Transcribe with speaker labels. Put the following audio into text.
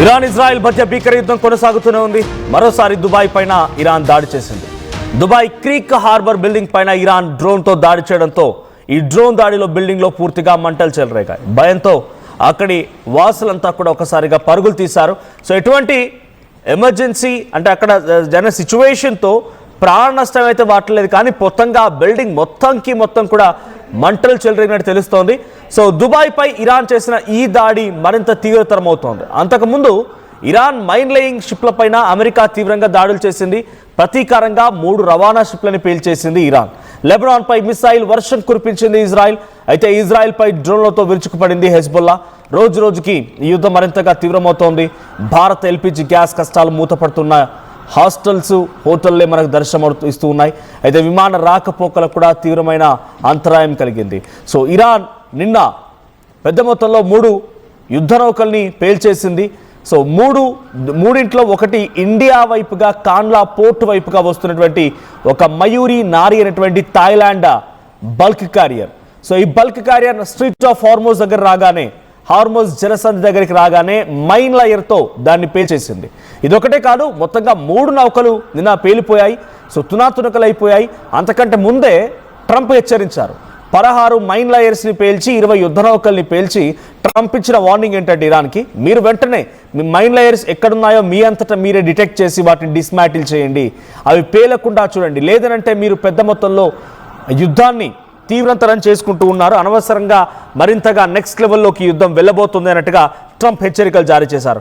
Speaker 1: Iran Israel మధ్య భీకర యుద్ధం కొనసాగుతూనే ఉంది. మరోసారి దుబాయ్ పైన ఇరాన్ దాడి చేసింది. దుబాయ్ క్రీక్ హార్బర్ బిల్డింగ్ పైన ఇరాన్ డ్రోన్తో దాడి చేయడంతో ఈ డ్రోన్ దాడిలో బిల్డింగ్లో పూర్తిగా మంటలు చెలరేగాయి. భయంతో అక్కడి వాసులంతా కూడా ఒకసారిగా పరుగులు తీశారు. సో ఎటువంటి ఎమర్జెన్సీ అంటే అక్కడ జన సిచ్యువేషన్తో ప్రాణ నష్టం అయితే వాటలేదు, కానీ మొత్తంగా బిల్డింగ్ మొత్తం కూడా మంటలు చెలరేగినట్టు తెలుస్తోంది. సో దుబాయ్ పై ఇరాన్ చేసిన ఈ దాడి మరింత తీవ్రతరమవుతోంది. అంతకుముందు ఇరాన్ మైన్ లేయింగ్ షిప్లపైన అమెరికా తీవ్రంగా దాడులు చేసింది. ప్రతీకారంగా 3 రవాణా షిప్లను పేల్చేసింది ఇరాన్. లెబనాన్ పై మిసైల్ వర్షం కురిపించింది ఇజ్రాయెల్. అయితే ఇజ్రాయెల్ పై డ్రోన్లతో విరుచుకుపడింది హెజ్బుల్లా. రోజు రోజుకి ఈ యుద్ధం మరింతగా తీవ్రమవుతోంది. భారత్ ఎల్పిజి గ్యాస్ కష్టాలు మూతపడుతున్న హాస్టల్స్, హోటల్లే మనకు దర్శనం ఇస్తూ ఉన్నాయి. అయితే విమాన రాకపోకలకు కూడా తీవ్రమైన అంతరాయం కలిగింది. సో ఇరాన్ నిన్న పెద్ద మొత్తంలో 3 యుద్ధ నౌకల్ని పేల్చేసింది. సో మూడింట్లో ఒకటి ఇండియా వైపుగా కాన్లా పోర్ట్ వైపుగా వస్తున్నటువంటి ఒక మయూరి నారి అనేటువంటి థాయిలాండ్ బల్క్ క్యారియర్. సో ఈ bulk carrier street of Hormuz దగ్గర రాగానే, హార్మోజ్ జలసంధి దగ్గరికి రాగానే మైన్ లయర్తో దాన్ని పేల్చేసింది. ఇదొకటే కాదు, మొత్తంగా 3 నౌకలు నిన్న పేలిపోయాయి. సో తునాతునకలు అయిపోయాయి. అంతకంటే ముందే ట్రంప్ హెచ్చరించారు. 16 మైన్ లయర్స్ని పేల్చి 20 యుద్ధ నౌకల్ని పేల్చి ట్రంప్ ఇచ్చిన వార్నింగ్ ఏంటంటే ఇరాన్కి, మీరు వెంటనే మీ మైన్ లయర్స్ ఎక్కడున్నాయో మీ అంతటా మీరే డిటెక్ట్ చేసి వాటిని డిస్మాటిల్ చేయండి, అవి పేలకుండా చూడండి, లేదనంటే మీరు పెద్ద మొత్తంలో యుద్ధాన్ని తీవ్రతరం చేసుకుంటూ ఉన్నారు, అనవసరంగా మరింతగా నెక్స్ట్ లెవెల్లోకి యుద్ధం వెళ్ళబోతుంది అన్నట్టుగా ట్రంప్ హెచ్చరికలు జారీ చేశారు.